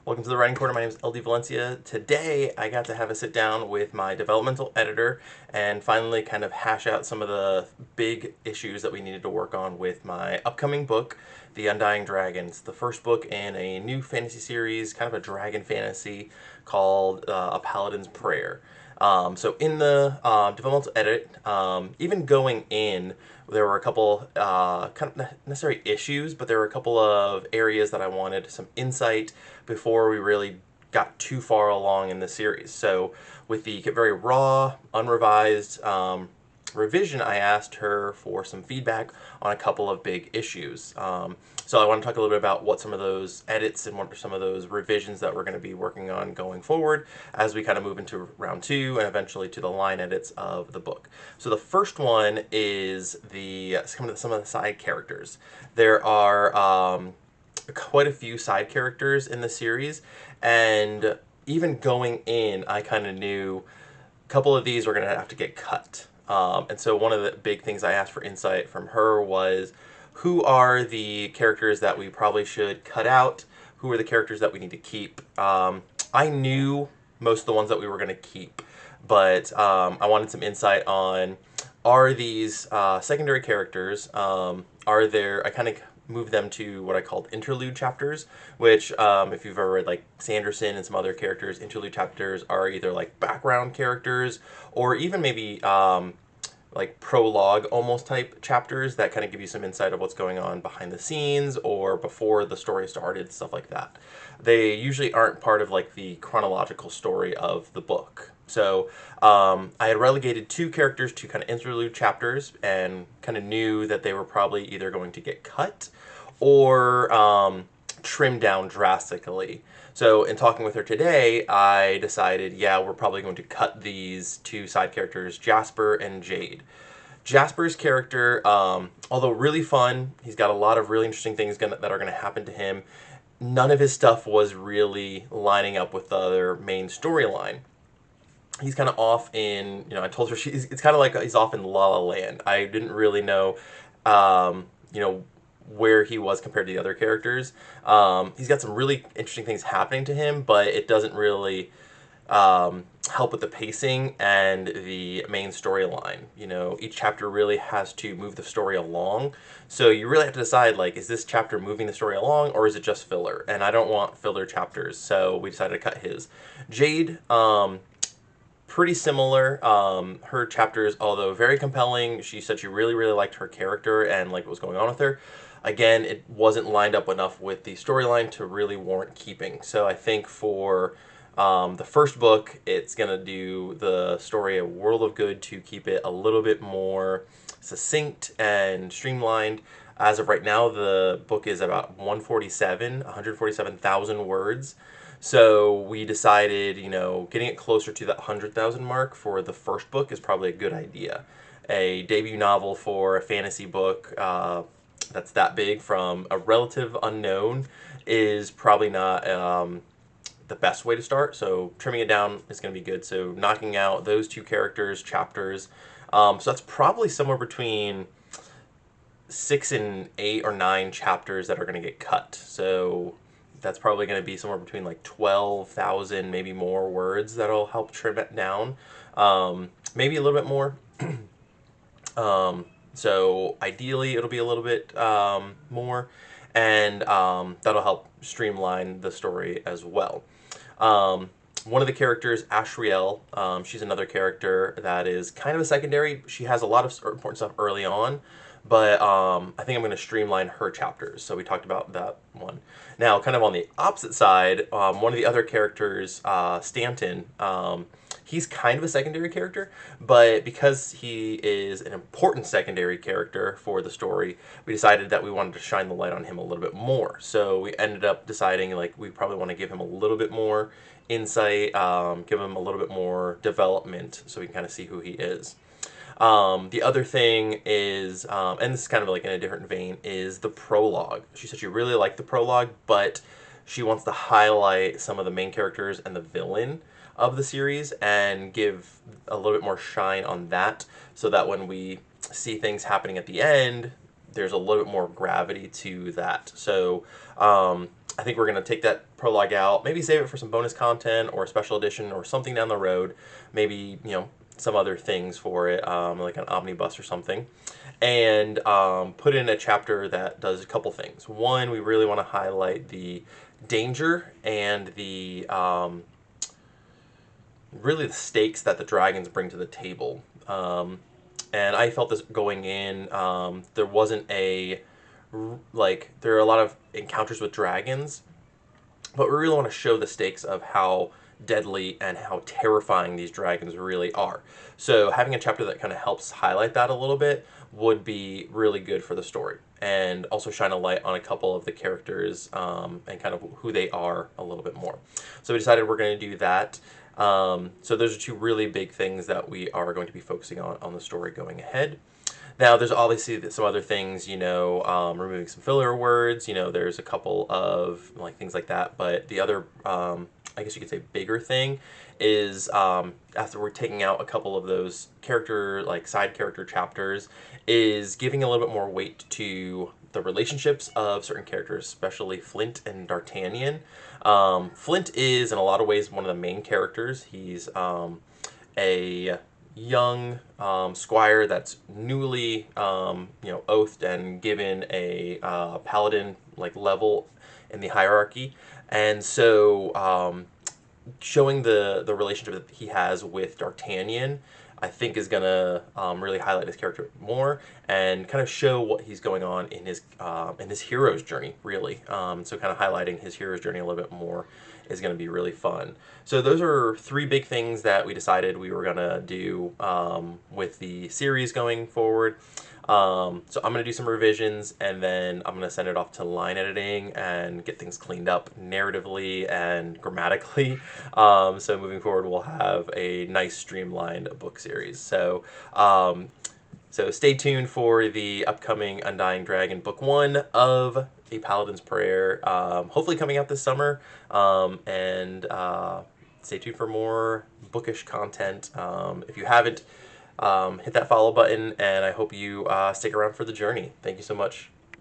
Welcome to the Writing Corner. My name is LD Valencia. Today I got to have a sit down with my developmental editor and finally kind of hash out some of the big issues that we needed to work on with my upcoming book, The Undying Dragons, the first book in a new fantasy series, kind of a dragon fantasy called A Paladin's Prayer. So in the developmental edit, even going in, there were a couple kind of not necessary issues, but there were a couple of areas that I wanted some insight before we really got too far along in the series. So with the very raw, unrevised revision, I asked her for some feedback on a couple of big issues. So I want to talk a little bit about what some of those edits and what are some of those revisions that we're going to be working on going forward as we kind of move into round two and eventually to the line edits of the book. So the first one is some of the side characters. There are quite a few side characters in the series, and even going in, I kind of knew a couple of these were going to have to get cut. And so one of the big things I asked for insight from her was, who are the characters that we probably should cut out? Who are the characters that we need to keep? I knew most of the ones that we were going to keep, but I wanted some insight on, are these secondary characters, I kind of moved them to what I called interlude chapters, which if you've ever read like Sanderson and some other characters, interlude chapters are either like background characters or even maybe like prologue almost type chapters that kind of give you some insight of what's going on behind the scenes or before the story started, stuff like that. They usually aren't part of like the chronological story of the book. So I had relegated two characters to kind of interlude chapters and kind of knew that they were probably either going to get cut or trimmed down drastically. So in talking with her today, I decided, yeah, we're probably going to cut these two side characters, Jasper and Jade. Jasper's character, although really fun, he's got a lot of really interesting things that are going to happen to him. None of his stuff was really lining up with the other main storyline. He's kind of off in, I told her it's kind of like he's off in La La Land. I didn't really know, um, you know, where he was compared to the other characters. He's got some really interesting things happening to him, but it doesn't really help with the pacing and the main storyline. Each chapter really has to move the story along. So you really have to decide, like, is this chapter moving the story along or is it just filler? And I don't want filler chapters, so we decided to cut his. Jade, pretty similar. Her chapters, although very compelling, she said she really, really liked her character and like what was going on with her. Again, it wasn't lined up enough with the storyline to really warrant keeping. So I think for the first book, it's going to do the story a world of good to keep it a little bit more succinct and streamlined. As of right now, the book is about 147,000 words. So we decided, getting it closer to that 100,000 mark for the first book is probably a good idea. A debut novel for a fantasy book that's that big from a relative unknown is probably not the best way to start. So trimming it down is going to be good. So knocking out those two characters, chapters. So that's probably somewhere between 6 and 8 or 9 chapters that are going to get cut. So that's probably going to be somewhere between like 12,000, maybe more words that'll help trim it down. Maybe a little bit more. So ideally it'll be a little bit more, and that'll help streamline the story as well. One of the characters, Ashriel, she's another character that is kind of a secondary. She has a lot of important stuff early on, but I think I'm going to streamline her chapters. So we talked about that one. Now, kind of on the opposite side, one of the other characters, Stanton, he's kind of a secondary character, but because he is an important secondary character for the story, we decided that we wanted to shine the light on him a little bit more. So we ended up deciding like we probably want to give him a little bit more insight, give him a little bit more development so we can kind of see who he is. The other thing is, and this is kind of like in a different vein, is the prologue. She said she really liked the prologue, but she wants to highlight some of the main characters and the villain of the series and give a little bit more shine on that so that when we see things happening at the end, there's a little bit more gravity to that. So I think we're going to take that prologue out, maybe save it for some bonus content or a special edition or something down the road, maybe, some other things for it, like an omnibus or something, and put in a chapter that does a couple things. One, we really want to highlight the danger and the really the stakes that the dragons bring to the table. And I felt this going in. There wasn't there are a lot of encounters with dragons, but we really want to show the stakes of how deadly and how terrifying these dragons really are. So having a chapter that kind of helps highlight that a little bit would be really good for the story, and also shine a light on a couple of the characters and kind of who they are a little bit more. So we decided we're going to do that. So those are two really big things that we are going to be focusing on the story going ahead. Now, there's obviously some other things, removing some filler words, there's a couple of things like that. But the other, I guess you could say, bigger thing is after we're taking out a couple of those side character chapters, is giving a little bit more weight to the relationships of certain characters, especially Flint and D'Artagnan. Flint is, in a lot of ways, one of the main characters. He's a young squire that's newly oathed and given a paladin level in the hierarchy, and so showing the relationship that he has with D'Artagnan, I think, is gonna really highlight his character more and kind of show what he's going on in his hero's journey, really. So kind of highlighting his hero's journey a little bit more is going to be really fun. So those are three big things that we decided we were going to do with the series going forward. So I'm going to do some revisions, and then I'm going to send it off to line editing and get things cleaned up narratively and grammatically. So moving forward, we'll have a nice streamlined book series. So stay tuned for the upcoming Undying Dragon Book 1 of A Paladin's Prayer, hopefully coming out this summer, and stay tuned for more bookish content. If you haven't, hit that follow button, and I hope you stick around for the journey. Thank you so much.